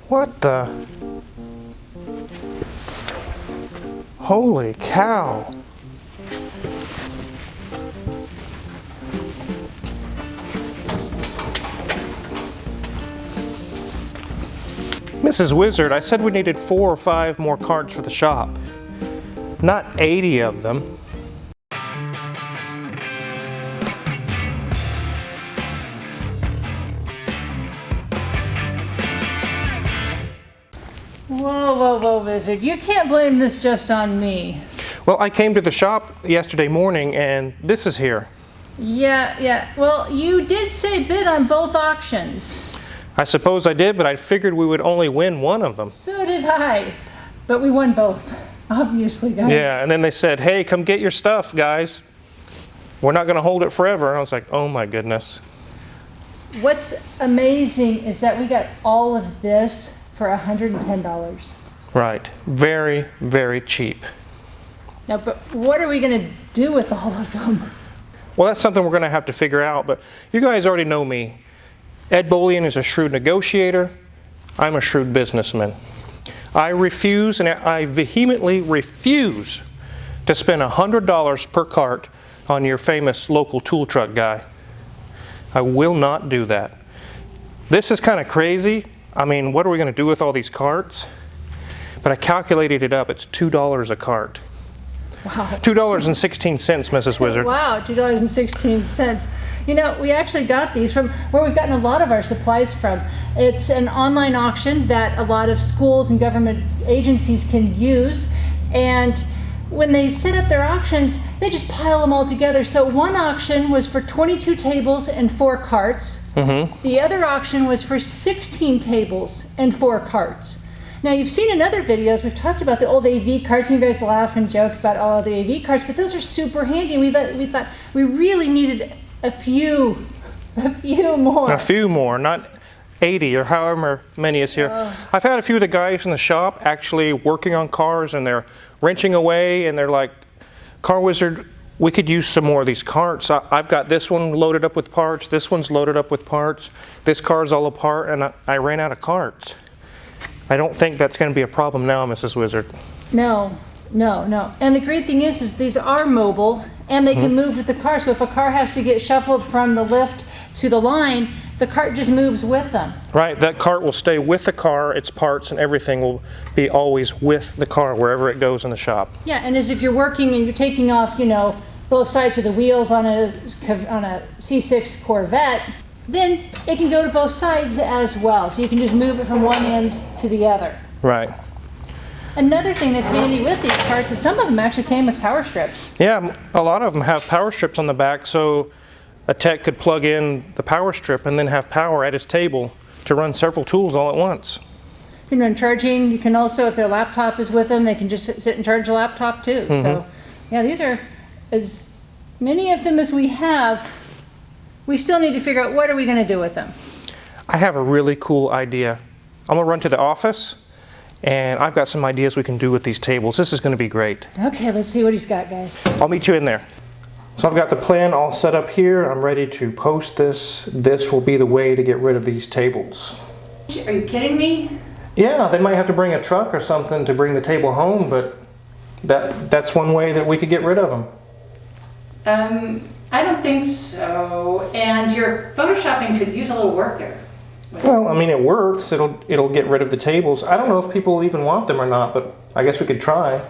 What the? Holy cow. Mrs. Wizard, I said we needed 4 or 5 more carts for the shop, not 80 of them. Whoa, whoa, whoa, Wizard. You can't blame this just on me. Well, I came to the shop yesterday morning and this is here. Yeah. Well, you did say bid on both auctions. I suppose I did, but I figured we would only win one of them. So did I. But we won both, obviously, guys. Yeah, and then they said, hey, come get your stuff, guys. We're not going to hold it forever. And I was like, oh my goodness. What's amazing is that we got all of this for $110. Right. Very, very cheap. Now, but what are we going to do with all of them? Well, that's something we're going to have to figure out, but you guys already know me. Ed Bolian is a shrewd negotiator. I'm a shrewd businessman. I refuse, and I vehemently refuse to spend $100 per cart on your famous local tool truck guy. I will not do that. This is kind of crazy. I mean, what are we going to do with all these carts? But I calculated it up. It's $2 a cart. Wow. $2.16, Mrs. Wizard. Wow, $2.16. You know, we actually got these from where we've gotten a lot of our supplies from. It's an online auction that a lot of schools and government agencies can use. And when they set up their auctions, they just pile them all together. So one auction was for 22 tables and 4 carts. Mm-hmm. The other auction was for 16 tables and 4 carts. Now, you've seen in other videos, we've talked about the old AV carts, and you guys laugh and joke about all of the AV carts, but those are super handy. We thought we really needed a few more. A few more, not 80 or however many is here. I've had a few of the guys in the shop actually working on cars, and they're wrenching away, and they're like, Car Wizard, we could use some more of these carts. I've got this one loaded up with parts, this one's loaded up with parts, this car's all apart, and I ran out of carts. I don't think that's going to be a problem now, Mrs. Wizard. No. And the great thing is these are mobile, and they can move with the car. So if a car has to get shuffled from the lift to the line, the cart just moves with them. Right, that cart will stay with the car, its parts and everything will be always with the car wherever it goes in the shop. Yeah, and as if you're working and you're taking off, both sides of the wheels on a C6 Corvette, then it can go to both sides as well. So you can just move it from one end to the other. Right. Another thing that's handy with these carts is some of them actually came with power strips. Yeah, a lot of them have power strips on the back, so a tech could plug in the power strip and then have power at his table to run several tools all at once. You can run charging. You can also, if their laptop is with them, they can just sit and charge a laptop too. Mm-hmm. So yeah, these are as many of them as we have. We still need to figure out what are we going to do with them. I have a really cool idea. I'm going to run to the office, and I've got some ideas we can do with these tables. This is going to be great. Okay, let's see what he's got, guys. I'll meet you in there. So I've got the plan all set up here. I'm ready to post this. This will be the way to get rid of these tables. Are you kidding me? Yeah, they might have to bring a truck or something to bring the table home, but that's one way that we could get rid of them. I don't think so. And your photoshopping could use a little work there. Well, I mean, it works. It'll get rid of the tables. I don't know if people even want them or not, but I guess we could try.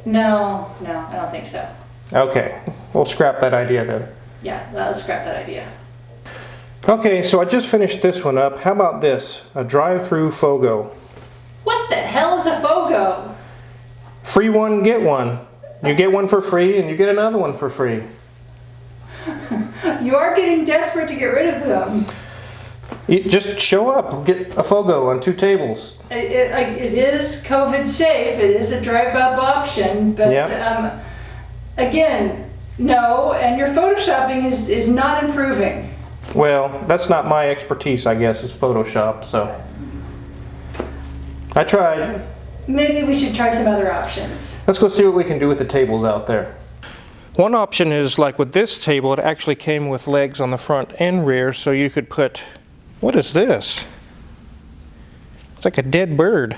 No, I don't think so. Okay, we'll scrap that idea then. Yeah, let's scrap that idea. Okay, so I just finished this one up. How about this? A drive-through Fogo. What the hell is a Fogo? Free one, get one. You get one for free and you get another one for free. You are getting desperate to get rid of them. You just show up, get a Fogo on 2 tables. It is COVID safe. It is a drive-up option, but yep. Again, no. And your photoshopping is not improving. Well, that's not my expertise, I guess. It's Photoshop, so I tried. Maybe we should try some other options. Let's go see what we can do with the tables out there. One option is, like with this table, it actually came with legs on the front and rear, so you could put, what is this? It's like a dead bird.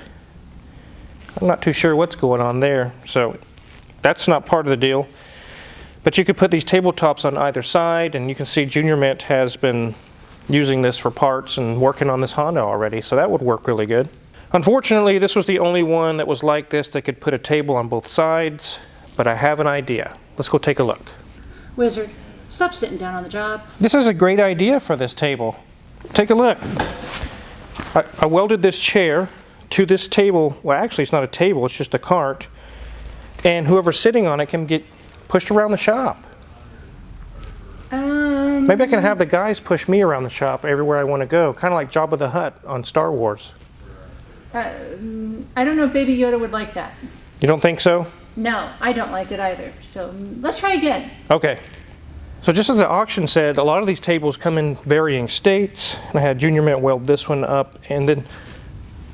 I'm not too sure what's going on there, so that's not part of the deal. But you could put these tabletops on either side, and you can see Junior Mint has been using this for parts and working on this Honda already, so that would work really good. Unfortunately, this was the only one that was like this that could put a table on both sides, but I have an idea. Let's go take a look. Wizard, stop sitting down on the job. This is a great idea for this table. Take a look. I welded this chair to this table. Well, actually it's not a table, it's just a cart. And whoever's sitting on it can get pushed around the shop. Maybe I can have the guys push me around the shop everywhere I want to go, kind of like Jabba the Hutt on Star Wars. I don't know if Baby Yoda would like that. You don't think so? No, I don't like it either. So let's try again. Okay. So just as the auction said, a lot of these tables come in varying states, and I had Junior Mint weld this one up, and then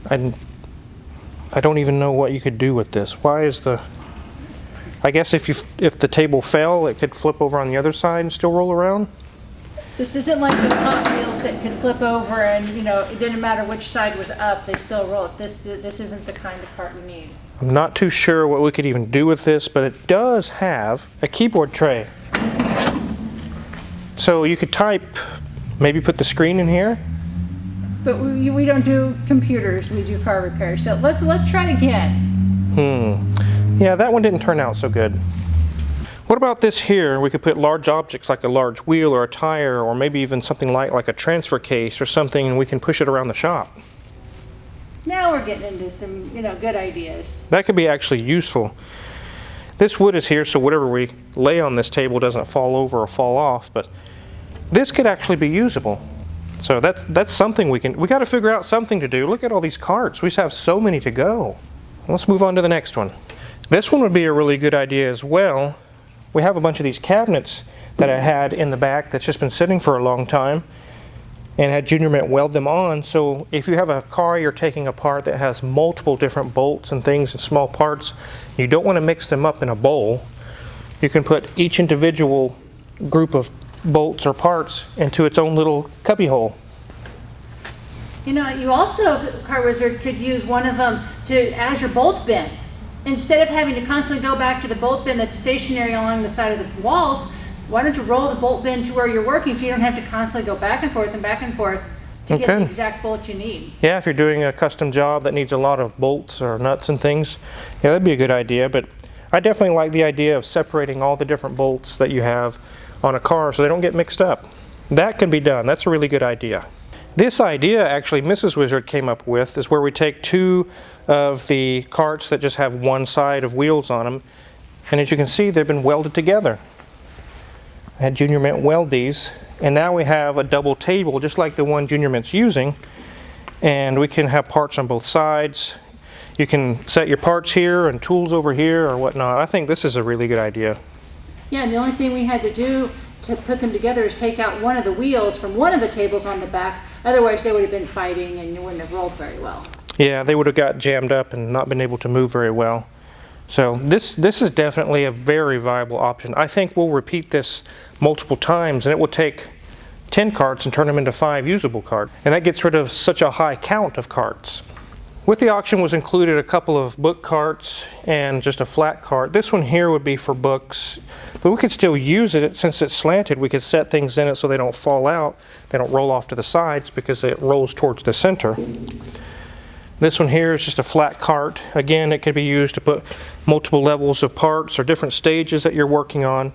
I don't even know what you could do with this. Why is the... I guess if the table fell, it could flip over on the other side and still roll around? This isn't like those Hot Wheels that could flip over and, you know, it didn't matter which side was up, they still roll it. This isn't the kind of part you need. I'm not too sure what we could even do with this, but it does have a keyboard tray. So you could type, maybe put the screen in here. But we don't do computers, we do car repairs. So let's try again. Yeah, that one didn't turn out so good. What about this here? We could put large objects like a large wheel or a tire, or maybe even something like a transfer case or something, and we can push it around the shop. Now we're getting into some, you know, good ideas. That could be actually useful. This wood is here, so whatever we lay on this table doesn't fall over or fall off, but this could actually be usable. So that's something we got to figure out something to do. Look at all these carts. We just have so many to go. Let's move on to the next one. This one would be a really good idea as well. We have a bunch of these cabinets that I had in the back that's just been sitting for a long time, and had Junior Mint weld them on. So if you have a car you're taking apart that has multiple different bolts and things and small parts, you don't want to mix them up in a bowl. You can put each individual group of bolts or parts into its own little cubby hole. You know, you also, Car Wizard, could use one of them as your bolt bin. Instead of having to constantly go back to the bolt bin that's stationary along the side of the walls, why don't you roll the bolt bin to where you're working so you don't have to constantly go back and forth to get the exact bolt you need. Yeah, if you're doing a custom job that needs a lot of bolts or nuts and things, yeah, that'd be a good idea. But I definitely like the idea of separating all the different bolts that you have on a car so they don't get mixed up. That can be done. That's a really good idea. This idea, actually, Mrs. Wizard came up with, is where we take two of the carts that just have one side of wheels on them, and as you can see, they've been welded together. I had Junior Mint weld these, and now we have a double table just like the one Junior Mint's using, and we can have parts on both sides. You can set your parts here and tools over here or whatnot. I think this is a really good idea. Yeah, and the only thing we had to do to put them together is take out one of the wheels from one of the tables on the back. Otherwise they would have been fighting and you wouldn't have rolled very well. Yeah, they would have got jammed up and not been able to move very well. So this is definitely a very viable option. I think we'll repeat this multiple times, and it will take 10 carts and turn them into 5 usable carts. And that gets rid of such a high count of carts. With the auction was included a couple of book carts and just a flat cart. This one here would be for books, but we could still use it since it's slanted. We could set things in it so they don't fall out. They don't roll off to the sides because it rolls towards the center. This one here is just a flat cart. Again, it could be used to put multiple levels of parts or different stages that you're working on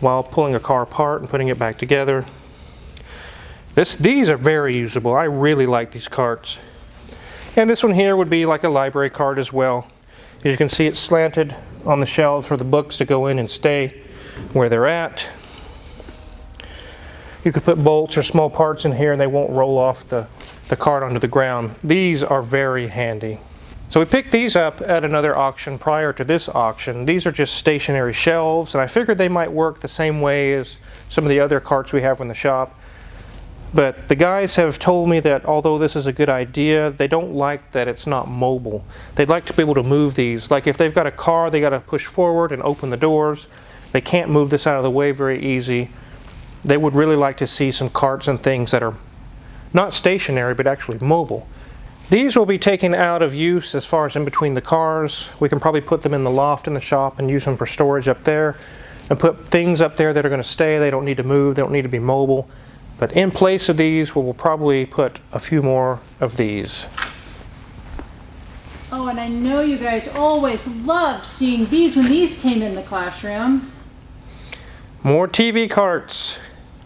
while pulling a car apart and putting it back together. These are very usable. I really like these carts. And this one here would be like a library cart as well. As you can see, it's slanted on the shelves for the books to go in and stay where they're at. You could put bolts or small parts in here and they won't roll off the cart onto the ground. These are very handy. So we picked these up at another auction prior to this auction. These are just stationary shelves, and I figured they might work the same way as some of the other carts we have in the shop. But the guys have told me that although this is a good idea, they don't like that it's not mobile. They'd like to be able to move these. Like if they've got a car, they got to push forward and open the doors. They can't move this out of the way very easy. They would really like to see some carts and things that are not stationary but actually mobile. These will be taken out of use as far as in between the cars. We can probably put them in the loft in the shop and use them for storage up there, and put things up there that are going to stay. They don't need to move, they don't need to be mobile. But in place of these, we'll probably put a few more of these. Oh, and I know you guys always loved seeing these when these came in the classroom. More TV carts.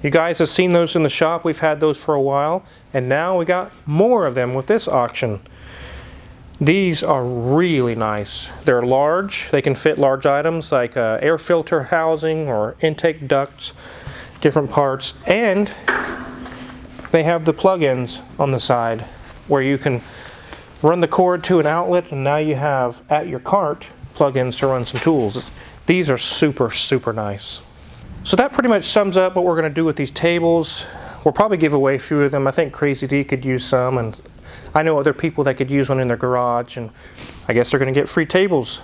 You guys have seen those in the shop. We've had those for a while, and now we got more of them with this auction. These are really nice. They're large. They can fit large items like air filter housing or intake ducts, different parts, and they have the plug-ins on the side where you can run the cord to an outlet, and now you have at your cart plug-ins to run some tools. These are super, super nice. So that pretty much sums up what we're going to do with these tables. We'll probably give away a few of them. I think Crazy D could use some, and I know other people that could use one in their garage, and I guess they're going to get free tables,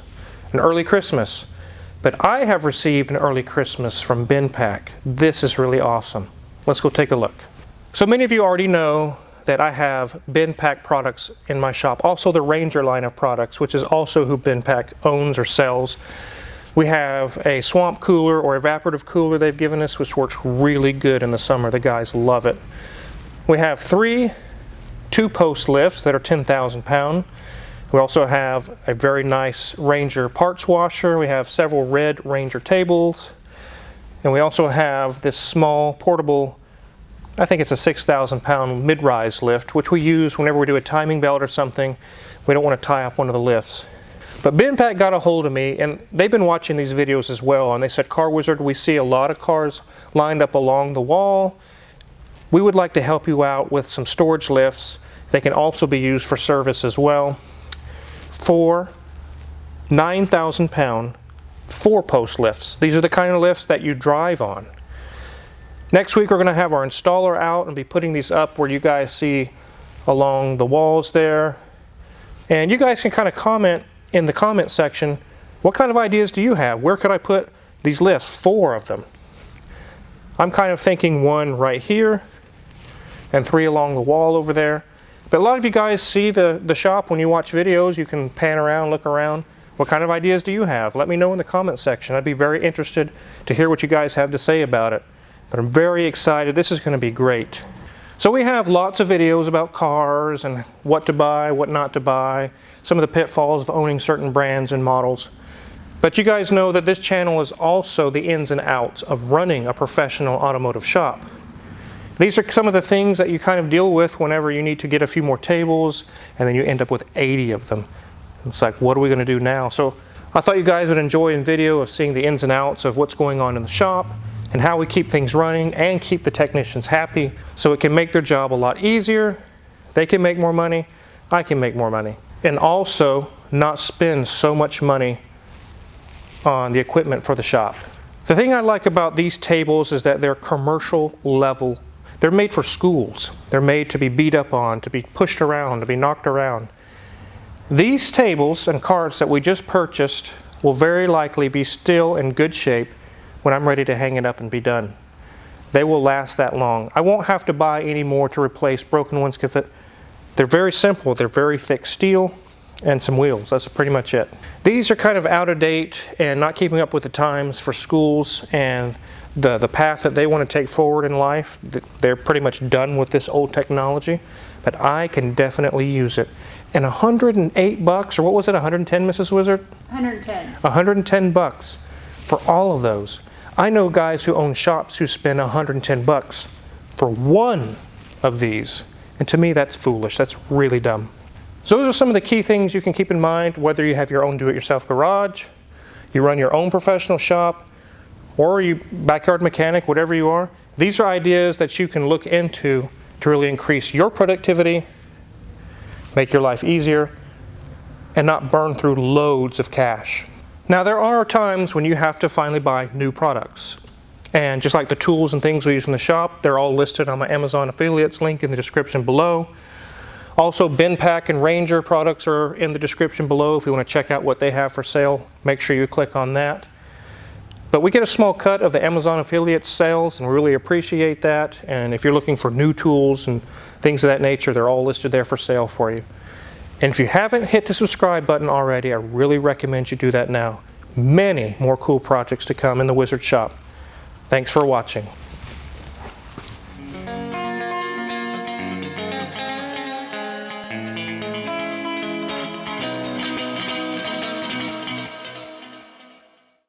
an early Christmas. But I have received an early Christmas from Bin Pack. This is really awesome. Let's go take a look. So many of you already know that I have Bin Pack products in my shop. Also the Ranger line of products, which is also who Bin Pack owns or sells. We have a swamp cooler or evaporative cooler they've given us, which works really good in the summer. The guys love it. We have 3 2-post lifts that are 10,000 pound. We also have a very nice Ranger parts washer. We have several red Ranger tables. And we also have this small portable, I think it's a 6,000 pound mid-rise lift, which we use whenever we do a timing belt or something. We don't want to tie up one of the lifts. But Bin Pack got a hold of me, and they've been watching these videos as well, and they said, Car Wizard, we see a lot of cars lined up along the wall. We would like to help you out with some storage lifts. They can also be used for service as well. 4 9,000 pound 4-post lifts. These are the kind of lifts that you drive on. Next week we're going to have our installer out and be putting these up where you guys see along the walls there. And you guys can kind of comment in the comment section, what kind of ideas do you have? Where could I put these lifts? 4 of them. I'm kind of thinking 1 right here and 3 along the wall over there. But a lot of you guys see the shop when you watch videos. You can pan around, look around. What kind of ideas do you have? Let me know in the comment section. I'd be very interested to hear what you guys have to say about it. But I'm very excited. This is going to be great. So we have lots of videos about cars and what to buy, what not to buy, some of the pitfalls of owning certain brands and models. But you guys know that this channel is also the ins and outs of running a professional automotive shop. These are some of the things that you kind of deal with whenever you need to get a few more tables and then you end up with 80 of them. It's like, what are we going to do now? So I thought you guys would enjoy a video of seeing the ins and outs of what's going on in the shop and how we keep things running and keep the technicians happy so it can make their job a lot easier. They can make more money, I can make more money. And also not spend so much money on the equipment for the shop. The thing I like about these tables is that they're commercial level. They're made for schools. They're made to be beat up on, to be pushed around, to be knocked around. These tables and carts that we just purchased will very likely be still in good shape when I'm ready to hang it up and be done. They will last that long. I won't have to buy any more to replace broken ones because they're very simple. They're very thick steel and some wheels. That's pretty much it. These are kind of out of date and not keeping up with the times for schools and the path that they want to take forward in life. They're pretty much done with this old technology, but I can definitely use it. And $108, or what was it, 110, Mrs. Wizard? 110. 110 bucks for all of those. I know guys who own shops who spend 110 bucks for one of these. And to me, that's foolish. That's really dumb. So those are some of the key things you can keep in mind, whether you have your own do-it-yourself garage, you run your own professional shop, or you backyard mechanic, whatever you are. These are ideas that you can look into to really increase your productivity, make your life easier, and not burn through loads of cash. Now there are times when you have to finally buy new products. And just like the tools and things we use in the shop, they're all listed on my Amazon affiliates link in the description below. Also, Bin Pack and Ranger products are in the description below. If you want to check out what they have for sale, make sure you click on that. But we get a small cut of the Amazon affiliate sales and really appreciate that. And if you're looking for new tools and things of that nature, they're all listed there for sale for you. And if you haven't hit the subscribe button already, I really recommend you do that now. Many more cool projects to come in the Wizard Shop. Thanks for watching.